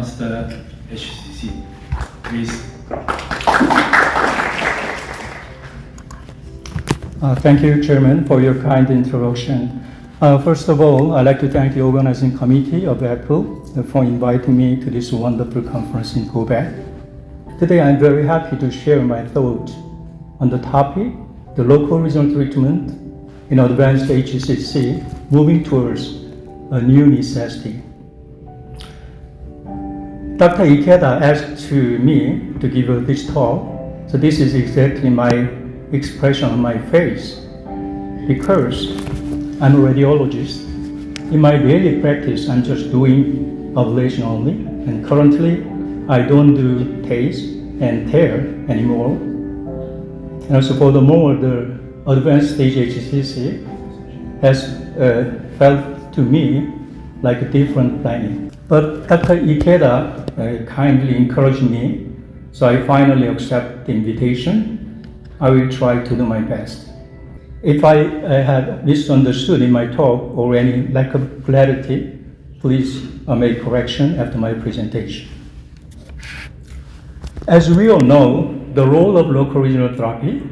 Master HCC. Please. Thank you, Chairman, for your kind introduction. First of all, I'd like to thank the organizing committee of Apple for inviting me to this wonderful conference in Quebec. Today, I'm very happy to share my thoughts on the topic, the local regional treatment in advanced HCC, moving towards a new necessity. Dr. Ikeda asked me to give this talk, so this is exactly my expression on my face. Because I'm a radiologist, in my daily practice, I'm just doing ablation only, and currently, I don't do TACE and TARE anymore. And also, furthermore, the advanced stage HCC has felt to me like a different planet. But Dr. Ikeda kindly encouraged me, so I finally accept the invitation. I will try to do my best. If I have misunderstood in my talk or any lack of clarity, please make correction after my presentation. As we all know, the role of local regional therapy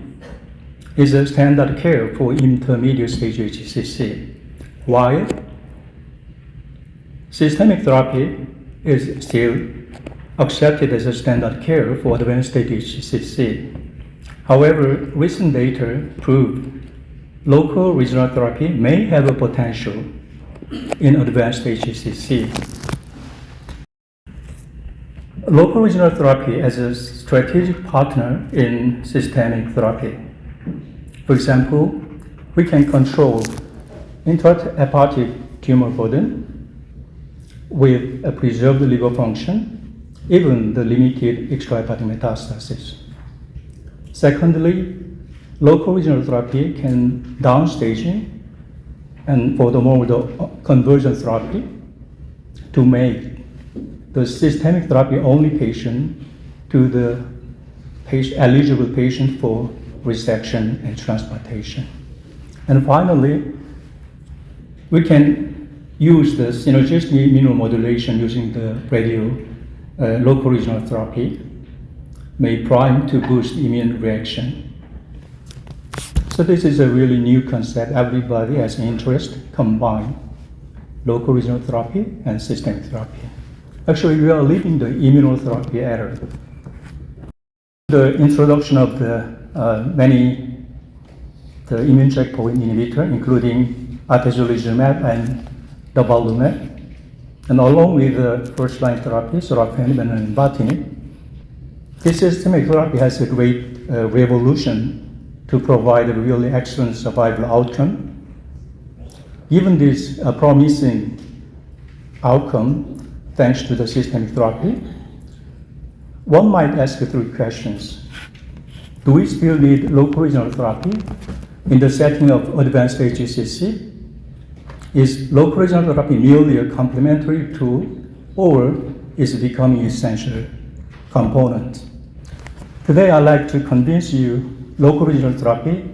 is a standard care for intermediate stage HCC, while systemic therapy is still accepted as a standard care for advanced stage HCC. However, recent data prove local regional therapy may have a potential in advanced HCC. Local regional therapy as a strategic partner in systemic therapy. For example, we can control intrahepatic tumor burden with a preserved liver function, even the limited extrahepatic metastasis. Secondly, local regional therapy can downstaging and furthermore the conversion therapy to make the systemic therapy only patient to the eligible patient for resection and transplantation. And finally, we can use the synergistic immunomodulation using the local regional therapy may prime to boost immune reaction. So this is a really new concept. Everybody has interest combine local regional therapy and systemic therapy. Actually, we are living the immunotherapy era. The introduction of the immune checkpoint inhibitor, including atezolizumab and durvalumab, and along with the first-line therapy, sorafenib and lenvatinib, this systemic therapy has a great revolution to provide a really excellent survival outcome. Given this promising outcome, thanks to the systemic therapy, one might ask three questions. Do we still need local regional therapy in the setting of advanced HCC? Is local regional therapy merely a complementary tool, or is it becoming essential component? Today, I'd like to convince you local regional therapy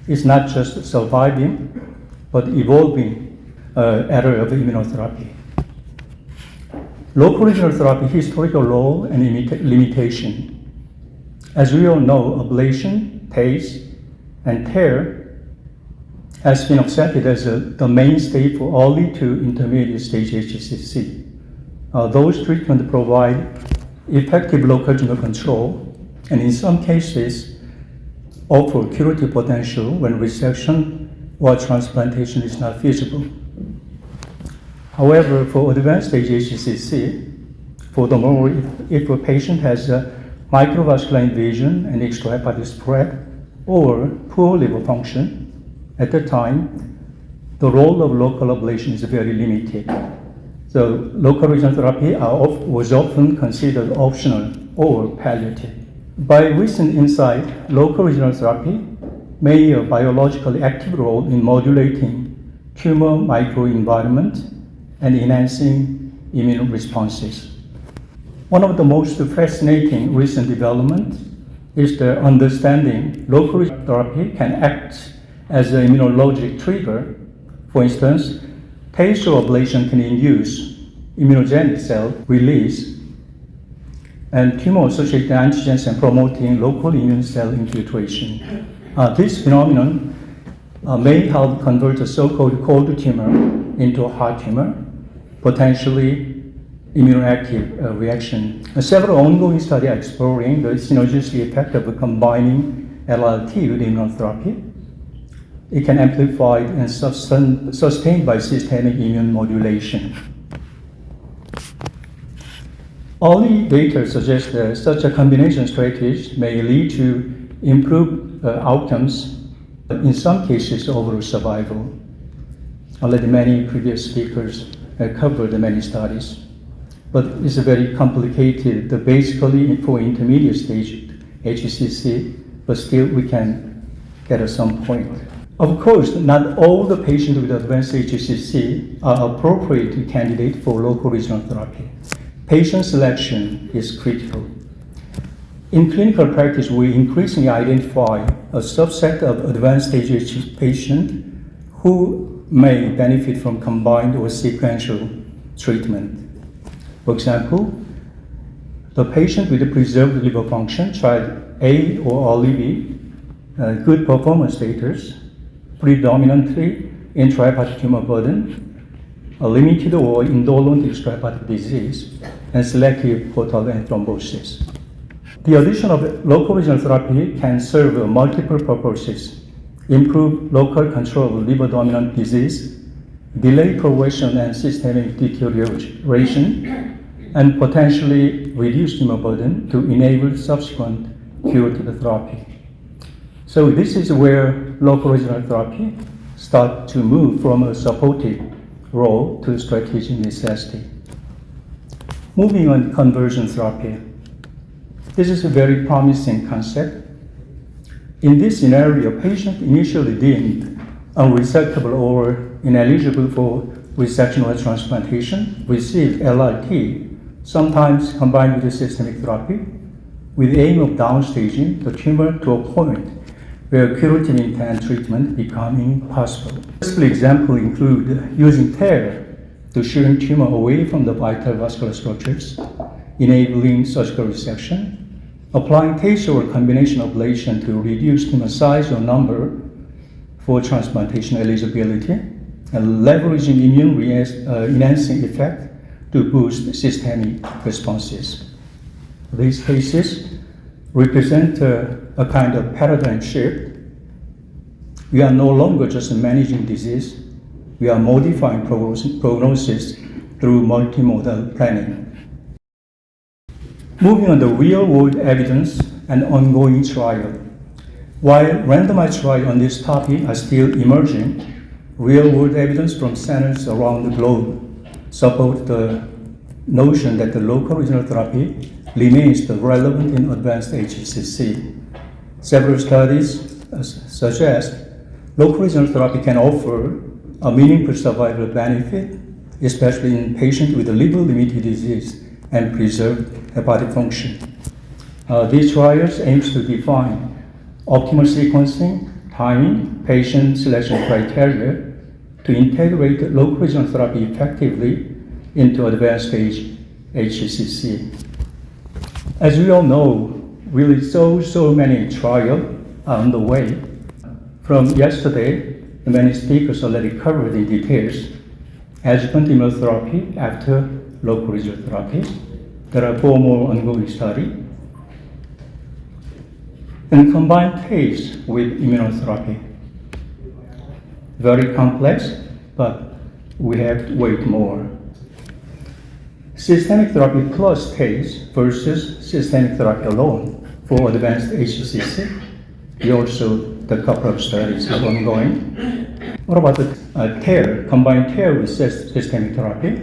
is not just surviving, but evolving era of immunotherapy. Local regional therapy historical role and limitation. As we all know, ablation, TACE, and TARE has been accepted as the mainstay for early to intermediate stage HCC. Those treatments provide effective local regional control, and in some cases, offer curative potential when resection or transplantation is not feasible. However, for advanced stage HCC, furthermore, if a patient has a microvascular invasion and extrahepatic spread or poor liver function, at the time, the role of local ablation is very limited. So local regional therapy was often considered optional or palliative. By recent insight, local regional therapy may a biologically active role in modulating tumor microenvironment and enhancing immune responses. One of the most fascinating recent developments is the understanding local therapy can act as an immunologic trigger. For instance, TACE ablation can induce immunogenic cell release and tumor-associated antigens and promoting local immune cell infiltration. This phenomenon may help convert a so-called cold tumor into a hot tumor, potentially immunoactive reaction. Several ongoing studies are exploring the synergistic effect of combining LRT with immunotherapy. It can amplify and sustained by systemic immune modulation. Early data suggests that such a combination strategy may lead to improved outcomes, in some cases overall survival. Already many previous speakers covered many studies, but it's very complicated, basically for intermediate stage HCC, but still we can get at some point. Of course, not all the patients with advanced HCC are appropriate candidates for local regional therapy. Patient selection is critical. In clinical practice, we increasingly identify a subset of advanced stage HCC patients who may benefit from combined or sequential treatment. For example, the patient with preserved liver function, tried A or early B, good performance status, predominantly intrahepatic tumor burden, a limited or indolent extrahepatic disease, and selective portal vein thrombosis. The addition of local regional therapy can serve multiple purposes: improve local control of liver-dominant disease, delay progression and systemic deterioration, and potentially reduce tumor burden to enable subsequent curative therapy. So this is where local regional therapy starts to move from a supportive role to strategic necessity. Moving on to conversion therapy. This is a very promising concept. In this scenario, patient initially deemed unresectable or ineligible for resection or transplantation receive LRT, sometimes combined with systemic therapy, with the aim of downstaging the tumor to a point where curative intent treatment becoming possible. Possible examples include using TARE to shrink tumor away from the vital vascular structures, enabling surgical resection, applying TACE or combination ablation to reduce tumor size or number for transplantation eligibility, and leveraging immune enhancing effect to boost systemic responses. These cases represent a kind of paradigm shift. We are no longer just managing disease, we are modifying prognosis through multimodal planning. Moving on to real-world evidence and ongoing trial. While randomized trials on this topic are still emerging, real-world evidence from centers around the globe support the notion that the local regional therapy remains relevant in advanced HCC. Several studies suggest local regional therapy can offer a meaningful survival benefit, especially in patients with liver-limited disease and preserved hepatic function. These trials aim to define optimal sequencing, timing, patient selection criteria to integrate local regional therapy effectively into advanced stage HCC. As we all know, really so many trials are on the way. From yesterday, many speakers already covered in details adjuvant immunotherapy after local regional therapy. There are 4 more ongoing studies. And combined TACE with immunotherapy. Very complex, but we have to wait more. Systemic therapy plus TACE versus systemic therapy alone for advanced HCC. The couple of studies are ongoing. What about the TARE, combined TARE with systemic therapy?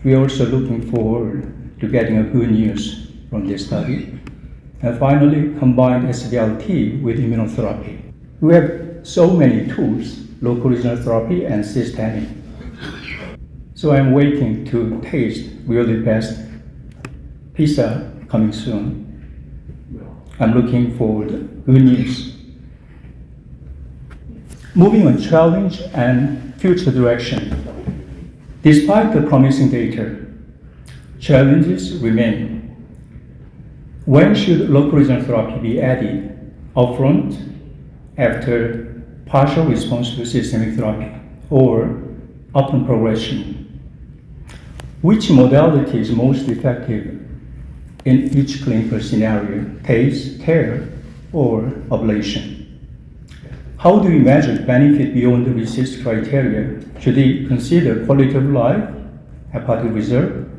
We are also looking forward to getting a good news from this study. And finally, combined SBLT with immunotherapy. We have so many tools, local regional therapy and systemic. So I'm waiting to taste really best pizza coming soon. I'm looking forward to good news. Moving on, challenge and future direction. Despite the promising data, challenges remain. When should local regional therapy be added? Upfront, after partial response to systemic therapy, or upon progression? Which modality is most effective in each clinical scenario, TACE, TARE, or ablation? How do we measure benefit beyond the RECIST criteria? Should we consider quality of life, hepatic reserve?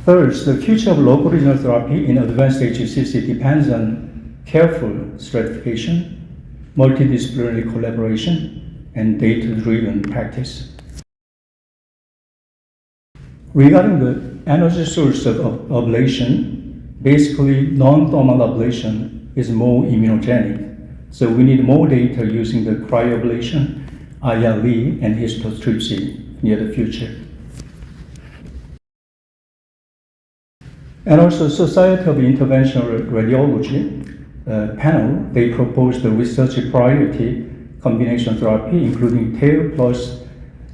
Third, the future of local regional therapy in advanced HCC depends on careful stratification, multidisciplinary collaboration, and data-driven practice. Regarding the energy source of ablation, basically non-thermal ablation is more immunogenic. So we need more data using the cryoablation, ILE, and histotripsy near the future. And also Society of Interventional Radiology panel, they proposed the research priority combination therapy, including TARE plus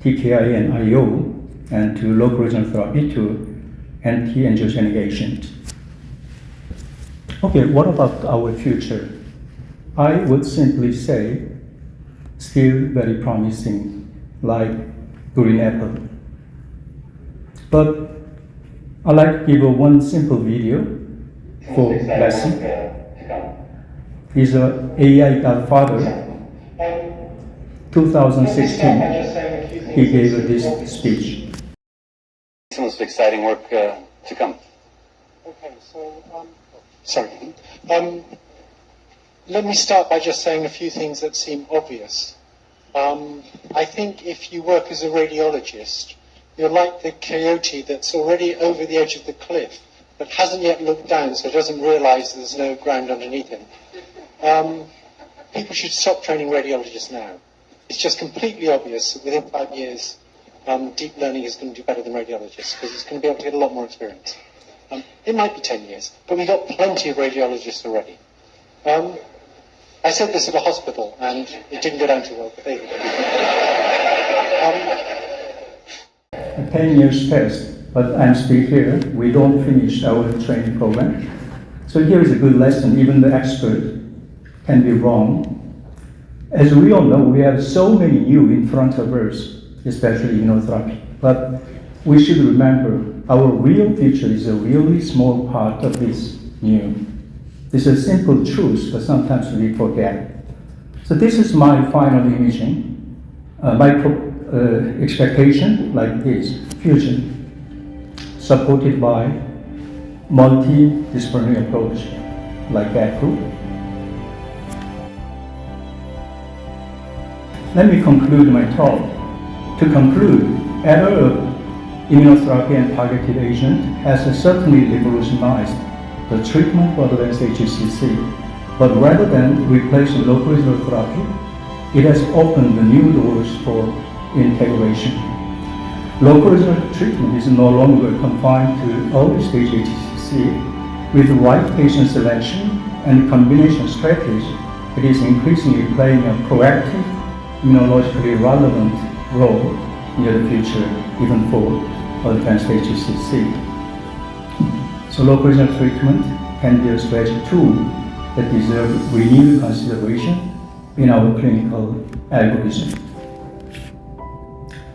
TKI and IO, and to local regional therapy to anti-angiogenic agent. Okay, what about our future? I would simply say, still very promising, like green apple. But I'd like to give one simple video for lesson. He's an AI godfather. 2016, he gave this speech. Some of this exciting work to come. Okay, so, sorry. Let me start by just saying a few things that seem obvious. I think if you work as a radiologist, you're like the coyote that's already over the edge of the cliff, but hasn't yet looked down, so doesn't realize there's no ground underneath him. People should stop training radiologists now. It's just completely obvious that within 5 years, deep learning is going to do better than radiologists, because it's going to be able to get a lot more experience. It might be 10 years, but we've got plenty of radiologists already. I said this at a hospital, and it didn't go down too well, but there you go. 10 years passed, but I'm still here. We don't finish our training program. So here is a good lesson. Even the expert can be wrong. As we all know, we have so many new in front of us, especially immunotherapy. But we should remember our real future is a really small part of this new. This is a simple truth, but sometimes we forget. So this is my final imaging. My expectation like this, fusion, supported by multidisciplinary approach like that group. Let me conclude my talk. To conclude, era of immunotherapy and targeted agent has certainly revolutionized the treatment for advanced HCC, but rather than replacing local regional therapy, it has opened the new doors for integration. Local regional treatment is no longer confined to early stage HCC. With the right patient selection and combination strategy, it is increasingly playing a proactive, immunologically relevant role near the future, even for advanced HCC. So local regional treatment can be a strategy tool that deserves renewed consideration in our clinical algorithm.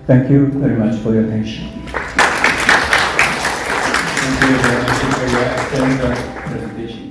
Thank you very much for your attention. Thank you very much for your excellent presentation.